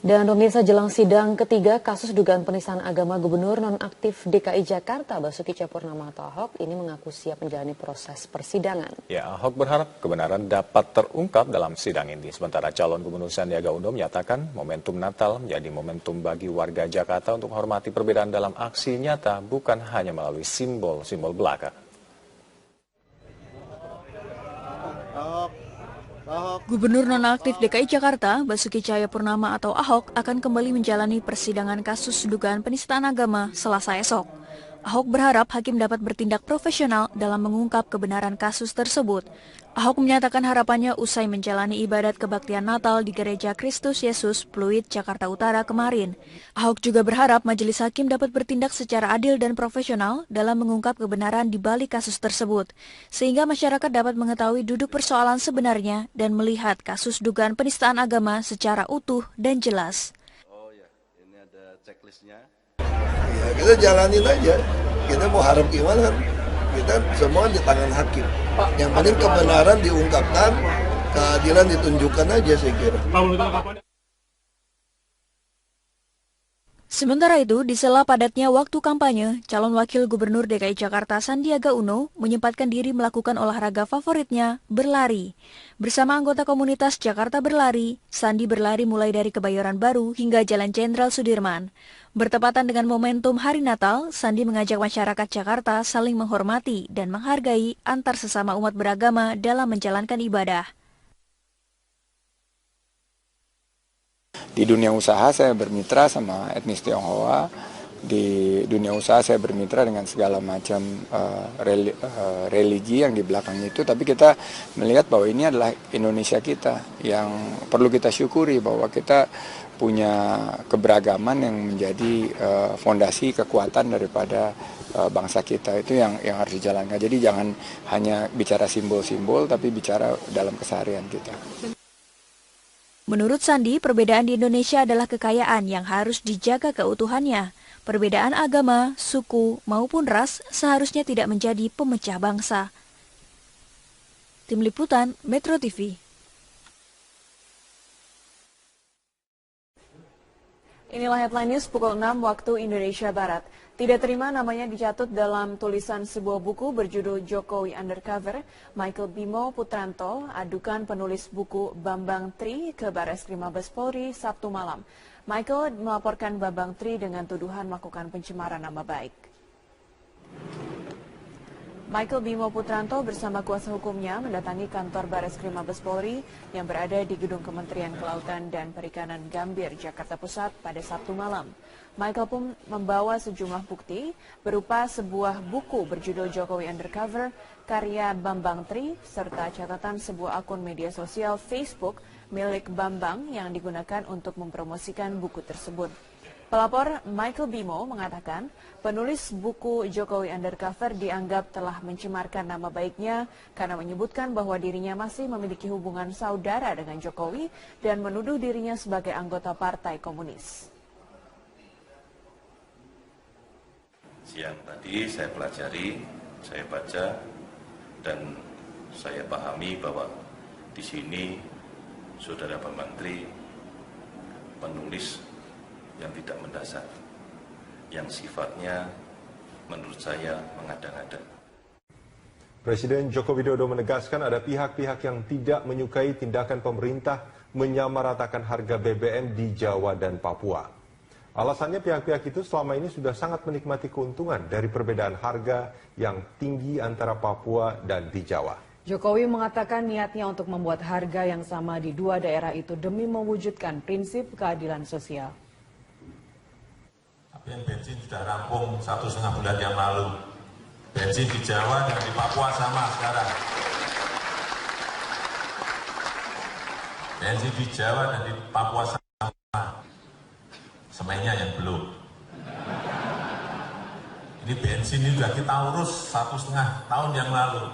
Dan pemirsa, jelang sidang ketiga kasus dugaan penistaan agama Gubernur nonaktif DKI Jakarta Basuki Cahayapurnama atau Ahok ini mengaku siap menjalani proses persidangan. Ya, Ahok berharap kebenaran dapat terungkap dalam sidang ini. Sementara calon Gubernur Sandiaga Uno menyatakan momentum Natal menjadi momentum bagi warga Jakarta untuk menghormati perbedaan dalam aksi nyata, bukan hanya melalui simbol-simbol belaka. Gubernur nonaktif DKI Jakarta, Basuki Cahayapurnama atau Ahok, akan kembali menjalani persidangan kasus dugaan penistaan agama Selasa esok. Ahok berharap hakim dapat bertindak profesional dalam mengungkap kebenaran kasus tersebut. Ahok menyatakan harapannya usai menjalani ibadat kebaktian Natal di Gereja Kristus Yesus, Pluit, Jakarta Utara kemarin. Ahok juga berharap majelis hakim dapat bertindak secara adil dan profesional dalam mengungkap kebenaran di balik kasus tersebut, sehingga masyarakat dapat mengetahui duduk persoalan sebenarnya dan melihat kasus dugaan penistaan agama secara utuh dan jelas. Oh ya, ini ada checklistnya. Ya, kita jalanin aja. Kita mau harap gimana kan? Kita semua di tangan hakim. Yang penting kebenaran diungkapkan, keadilan ditunjukkan aja saya kira. Sementara itu, di sela padatnya waktu kampanye, calon wakil gubernur DKI Jakarta Sandiaga Uno menyempatkan diri melakukan olahraga favoritnya, berlari. Bersama anggota komunitas Jakarta Berlari, Sandi berlari mulai dari Kebayoran Baru hingga Jalan Jenderal Sudirman. Bertepatan dengan momentum Hari Natal, Sandi mengajak masyarakat Jakarta saling menghormati dan menghargai antar sesama umat beragama dalam menjalankan ibadah. Di dunia usaha saya bermitra sama etnis Tionghoa, di dunia usaha saya bermitra dengan segala macam religi yang di belakangnya itu, tapi kita melihat bahwa ini adalah Indonesia kita yang perlu kita syukuri, bahwa kita punya keberagaman yang menjadi fondasi kekuatan daripada bangsa kita. Itu yang harus dijalankan. Jadi jangan hanya bicara simbol-simbol, tapi bicara dalam keseharian kita. Menurut Sandi, perbedaan di Indonesia adalah kekayaan yang harus dijaga keutuhannya. Perbedaan agama, suku, maupun ras seharusnya tidak menjadi pemecah bangsa. Tim Liputan, Metro TV. Inilah headline news pukul 6 waktu Indonesia Barat. Tidak terima namanya dicatut dalam tulisan sebuah buku berjudul Jokowi Undercover, Michael Bimo Putranto adukan penulis buku Bambang Tri ke Barreskrim Mabes Polri Sabtu malam. Michael melaporkan Bambang Tri dengan tuduhan melakukan pencemaran nama baik. Michael Bimo Putranto bersama kuasa hukumnya mendatangi kantor Barreskrim Mabes Polri yang berada di Gedung Kementerian Kelautan dan Perikanan Gambir, Jakarta Pusat pada Sabtu malam. Michael pun membawa sejumlah bukti berupa sebuah buku berjudul Jokowi Undercover karya Bambang Tri serta catatan sebuah akun media sosial Facebook milik Bambang yang digunakan untuk mempromosikan buku tersebut. Pelapor Michael Bimo mengatakan penulis buku Jokowi Undercover dianggap telah mencemarkan nama baiknya karena menyebutkan bahwa dirinya masih memiliki hubungan saudara dengan Jokowi dan menuduh dirinya sebagai anggota Partai Komunis. Siang tadi saya pelajari, saya baca, dan saya pahami bahwa di sini Saudara Bambang Tri penulis yang tidak mendasar, yang sifatnya menurut saya mengada-ngada. Presiden Joko Widodo menegaskan ada pihak-pihak yang tidak menyukai tindakan pemerintah menyamaratakan harga BBM di Jawa dan Papua. Alasannya pihak-pihak itu selama ini sudah sangat menikmati keuntungan dari perbedaan harga yang tinggi antara Papua dan di Jawa. Jokowi mengatakan niatnya untuk membuat harga yang sama di dua daerah itu demi mewujudkan prinsip keadilan sosial. Tapi yang bensin sudah rampung 1,5 bulan yang lalu. Bensin di Jawa dan di Papua sama sekarang. Bensin di Jawa dan di Papua sama. Semennya yang belum. Ini bensin ini sudah kita urus 1,5 tahun yang lalu.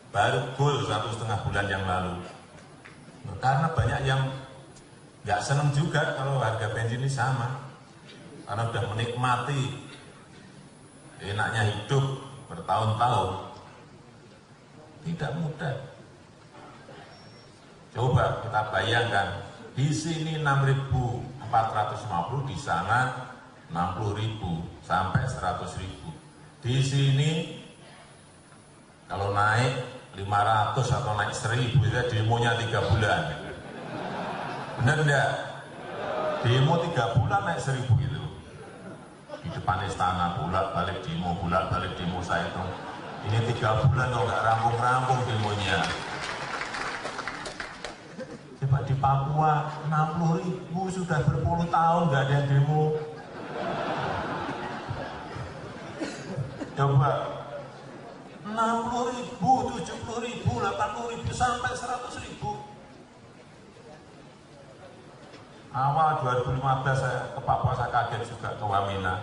Baru goal 1,5 bulan yang lalu. Karena banyak yang nggak senang juga kalau harga bensin ini sama. Karena sudah menikmati enaknya hidup bertahun-tahun. Tidak mudah. Coba kita bayangkan, di sini 6.000 450, di sana 60.000 sampai 100.000. Di sini kalau naik 500 atau naik 1.000 itu demonya 3 bulan. Benar enggak? Demo 3 bulan naik 1.000 gitu. Di depan istana bolak-balik demo, saya itu. Ini 3 bulan kok nggak rampung-rampung demonya. Coba di Papua 60.000 sudah berpuluh tahun nggak ada demo. Coba 60.000, 70.000, 80.000 sampai 100.000. Awal 2015 saya ke Papua, saya kaget juga ke Wamena.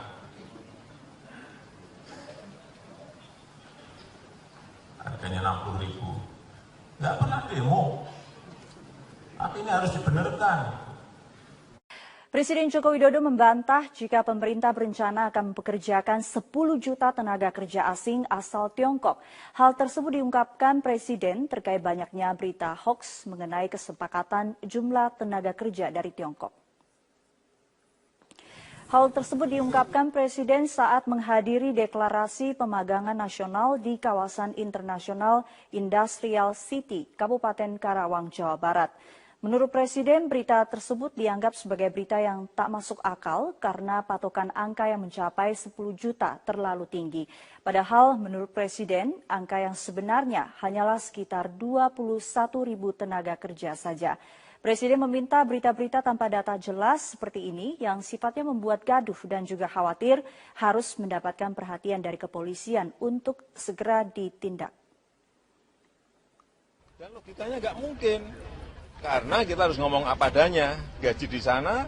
Harganya 60.000. Nggak pernah demo. Tapi ini harus dibenarkan. Presiden Joko Widodo membantah jika pemerintah berencana akan mempekerjakan 10 juta tenaga kerja asing asal Tiongkok. Hal tersebut diungkapkan Presiden terkait banyaknya berita hoax mengenai kesepakatan jumlah tenaga kerja dari Tiongkok. Hal tersebut diungkapkan Presiden saat menghadiri deklarasi pemagangan nasional di kawasan internasional Industrial City, Kabupaten Karawang, Jawa Barat. Menurut Presiden, berita tersebut dianggap sebagai berita yang tak masuk akal karena patokan angka yang mencapai 10 juta terlalu tinggi. Padahal menurut Presiden, angka yang sebenarnya hanyalah sekitar 21.000 tenaga kerja saja. Presiden meminta berita-berita tanpa data jelas seperti ini yang sifatnya membuat gaduh dan juga khawatir harus mendapatkan perhatian dari kepolisian untuk segera ditindak. Dan logikanya nggak mungkin. Karena kita harus ngomong apa adanya, gaji di sana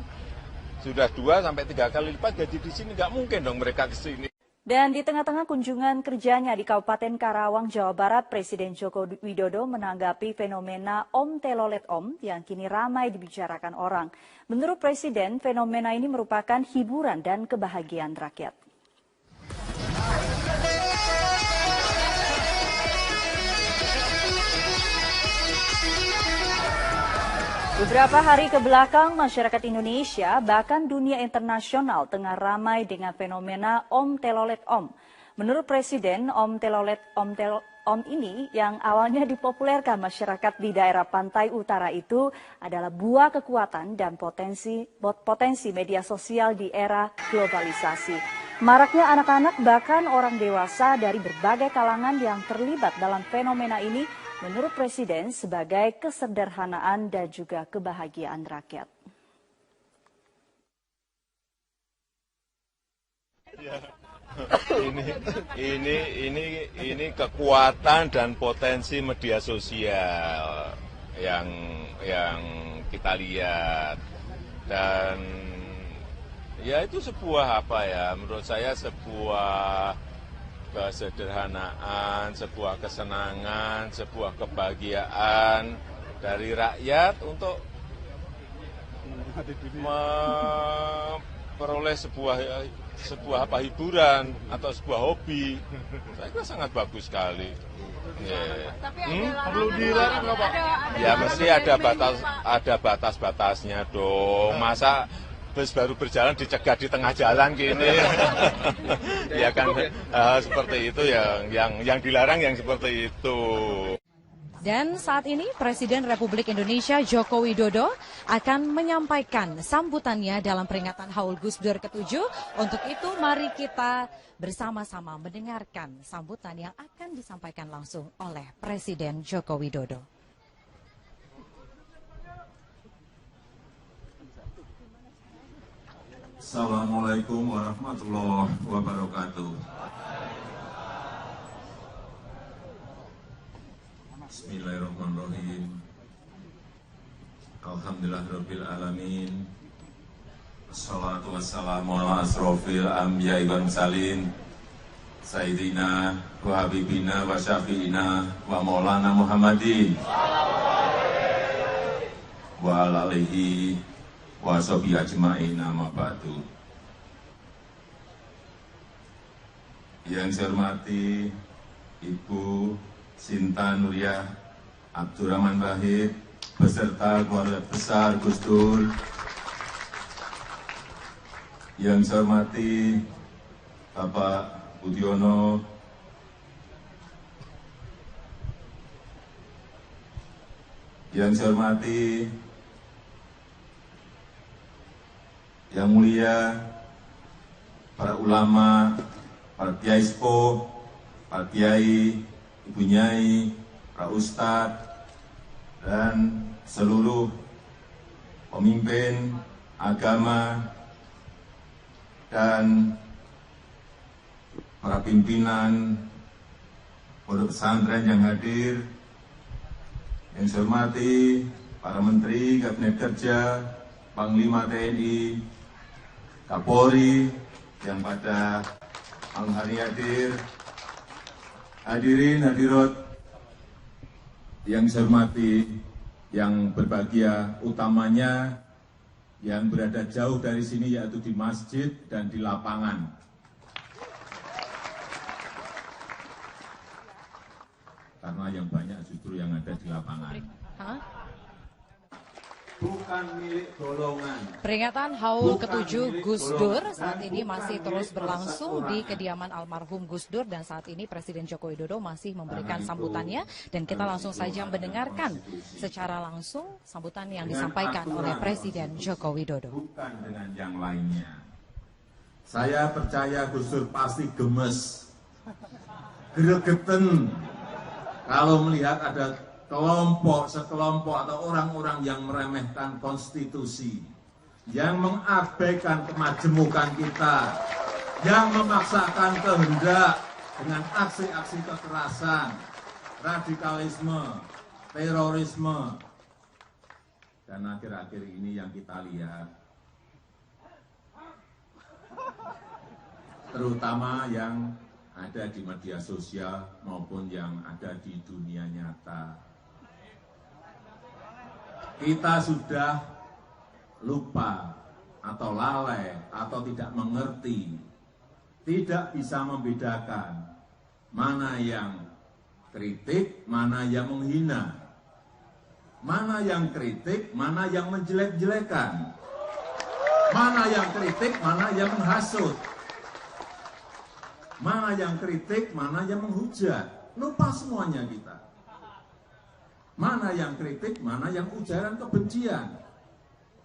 sudah 2 sampai 3 kali lipat gaji di sini, nggak mungkin dong mereka ke sini. Dan di tengah-tengah kunjungan kerjanya di Kabupaten Karawang, Jawa Barat, Presiden Joko Widodo menanggapi fenomena Om Telolet Om yang kini ramai dibicarakan orang. Menurut Presiden, fenomena ini merupakan hiburan dan kebahagiaan rakyat. Beberapa hari ke belakang, masyarakat Indonesia, bahkan dunia internasional tengah ramai dengan fenomena Om Telolet Om. Menurut Presiden, Om Telolet Om ini yang awalnya dipopulerkan masyarakat di daerah pantai utara itu adalah buah kekuatan dan potensi media sosial di era globalisasi. Maraknya anak-anak bahkan orang dewasa dari berbagai kalangan yang terlibat dalam fenomena ini menurut Presiden sebagai kesederhanaan dan juga kebahagiaan rakyat. Ya. Ini kekuatan dan potensi media sosial yang kita lihat, dan ya itu sebuah menurut saya sebuah kesederhanaan, sebuah kesenangan, sebuah kebahagiaan dari rakyat untuk memperoleh sebuah hiburan atau sebuah hobi. Saya kira sangat bagus sekali. Yeah. Perlu dilarang nggak Pak? Ya mesti ada batas-batasnya dong. Masa bus baru berjalan dicegah di tengah jalan gini. Ya kan seperti itu yang dilarang yang seperti itu. Dan saat ini Presiden Republik Indonesia Joko Widodo akan menyampaikan sambutannya dalam peringatan Haul Gus Dur ke-7. Untuk itu mari kita bersama-sama mendengarkan sambutan yang akan disampaikan langsung oleh Presiden Joko Widodo. Assalamualaikum warahmatullahi wabarakatuh. Bismillahirrahmanirrahim. Alhamdulillahirabbil alamin. Wassalatu wassalamu ala asrofil anbiya'i wal mursalin. Sayyidina wa habibina wa syafi'ina wa maulana Muhammadin. Wa ala alihi wa sahbihi ajma'in, amma ba'du. Yang saya hormati Ibu Sinta Nuriyah Abdurrahman Wahid beserta keluarga besar Gus Dur, Yang saya hormati Bapak Budiono, yang saya hormati Yang Mulia para ulama, para kiai sepuh, para kiai, ibu nyai, para ustadz, dan seluruh pemimpin agama dan para pimpinan pondok pesantren yang hadir, yang saya hormati para menteri, kabinet kerja, Panglima TNI, Kapolri yang pada malam hari hadir, hadirin hadirat yang saya hormati, yang berbahagia utamanya yang berada jauh dari sini yaitu di masjid dan di lapangan. Karena yang banyak justru yang ada di lapangan. Bukan milik golongan. Peringatan Haul ke-7 Gus Dur saat ini masih terus berlangsung di kediaman almarhum Gus Dur, dan saat ini Presiden Joko Widodo masih memberikan sambutannya, dan kita langsung saja mendengarkan secara langsung sambutan yang disampaikan oleh Presiden Joko Widodo. Bukan dengan yang lainnya. Saya percaya Gus Dur pasti gemes, gregeten kalau melihat ada sekelompok atau orang-orang yang meremehkan konstitusi, yang mengabaikan kemajemukan kita, yang memaksakan kehendak dengan aksi-aksi kekerasan, radikalisme, terorisme. Dan akhir-akhir ini yang kita lihat, terutama yang ada di media sosial maupun yang ada di dunia nyata, kita sudah lupa atau lalai atau tidak mengerti, tidak bisa membedakan mana yang kritik, mana yang menghina, mana yang kritik, mana yang menjelek-jelekan, mana yang kritik, mana yang menghasut, mana yang kritik, mana yang menghujat. Lupa semuanya kita. Mana yang kritik, mana yang ujaran kebencian,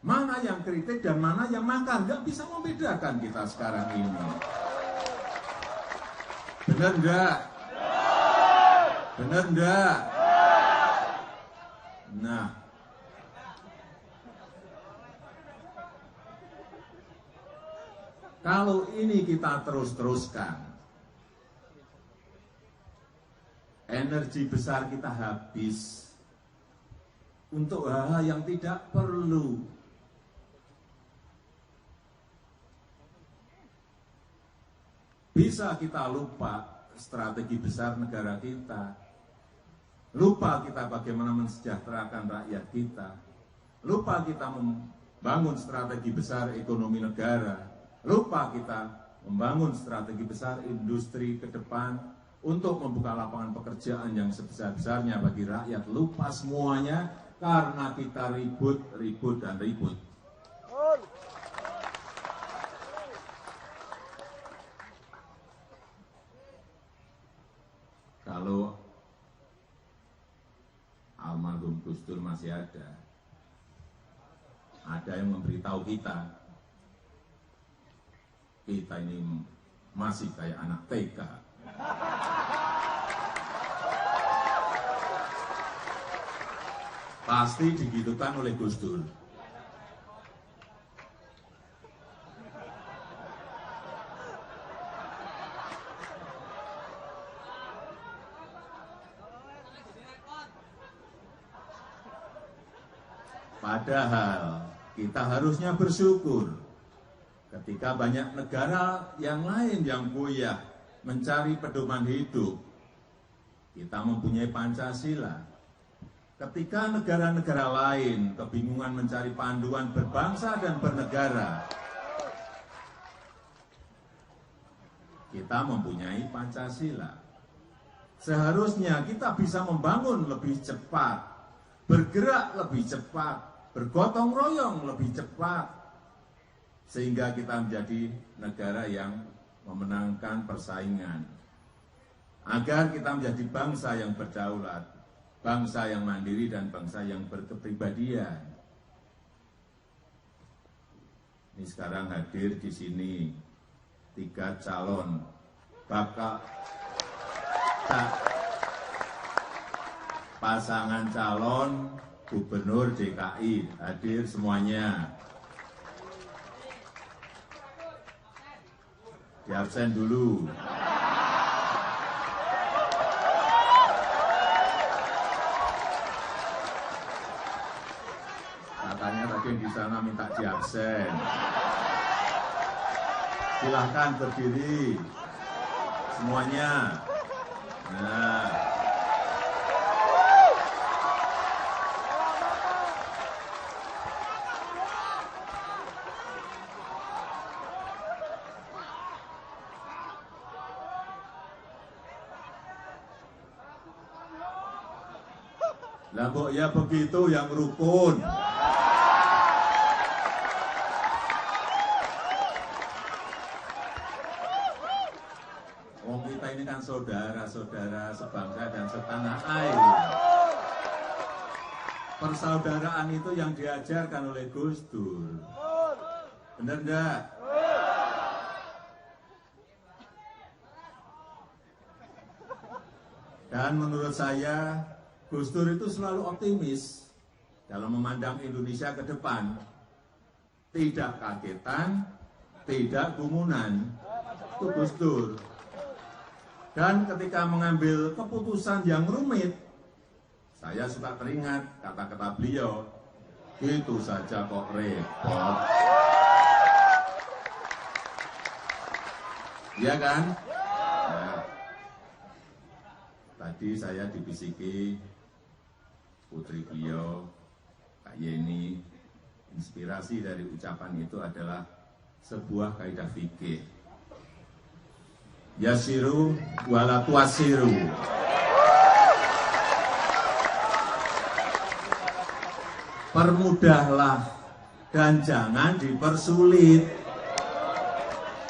mana yang kritik dan mana yang makar. Nggak bisa membedakan kita sekarang ini. Benar enggak? Benar enggak? Nah, kalau ini kita terus-teruskan, energi besar kita habis untuk hal-hal yang tidak perlu. Bisa kita lupa strategi besar negara kita, lupa kita bagaimana mensejahterakan rakyat kita, lupa kita membangun strategi besar ekonomi negara, lupa kita membangun strategi besar industri ke depan untuk membuka lapangan pekerjaan yang sebesar-besarnya bagi rakyat. Lupa semuanya karena kita ribut dan ribut. Kalau almarhum Gus Dur masih ada yang memberitahu kita ini masih kayak anak TK. Pasti digitukan oleh Gus Dur. Padahal kita harusnya bersyukur ketika banyak negara yang lain yang goyah mencari pedoman hidup. Kita mempunyai Pancasila. Ketika negara-negara lain kebingungan mencari panduan berbangsa dan bernegara, kita mempunyai Pancasila. Seharusnya kita bisa membangun lebih cepat, bergerak lebih cepat, bergotong royong lebih cepat, sehingga kita menjadi negara yang memenangkan persaingan. Agar kita menjadi bangsa yang berdaulat, bangsa yang mandiri, dan bangsa yang berkepribadian. Ini sekarang hadir di sini 3 calon pasangan calon gubernur DKI hadir semuanya. Di absen dulu. Katanya tadi di sana minta di absen. Silahkan berdiri semuanya. Nah. Lah kok ya begitu yang rukun. Wong kita ini kan saudara-saudara sebangsa dan setanah air. Persaudaraan itu yang diajarkan oleh Gus Dur. Benar enggak? Dan menurut saya Gus Dur itu selalu optimis dalam memandang Indonesia ke depan. Tidak kagetan, tidak gumunan. Itu Gus Dur. Dan ketika mengambil keputusan yang rumit, saya suka teringat kata-kata beliau, gitu saja kok repot. Iya kan? Nah, tadi saya dibisiki putri beliau, Kak Yeni, inspirasi dari ucapan itu adalah sebuah kaidah fikih. Yasiru wala tuasiru. Permudahlah dan jangan dipersulit.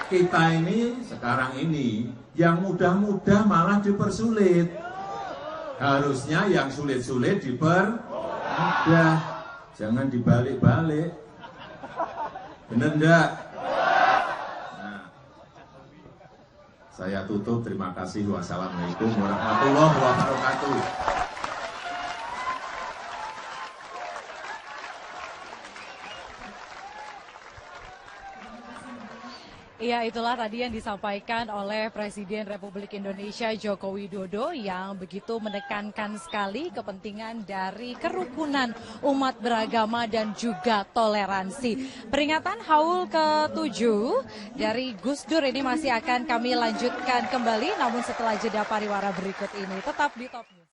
Kita ini sekarang ini yang mudah-mudah malah dipersulit. Harusnya yang sulit-sulit dipermudah, jangan dibalik-balik. Bener enggak? Nah, saya tutup. Terima kasih. Wassalamualaikum warahmatullahi wabarakatuh. Iya, itulah tadi yang disampaikan oleh Presiden Republik Indonesia Joko Widodo yang begitu menekankan sekali kepentingan dari kerukunan umat beragama dan juga toleransi. Peringatan Haul ke-7 dari Gus Dur ini masih akan kami lanjutkan kembali, namun setelah jeda pariwara berikut ini. Tetap di Top News.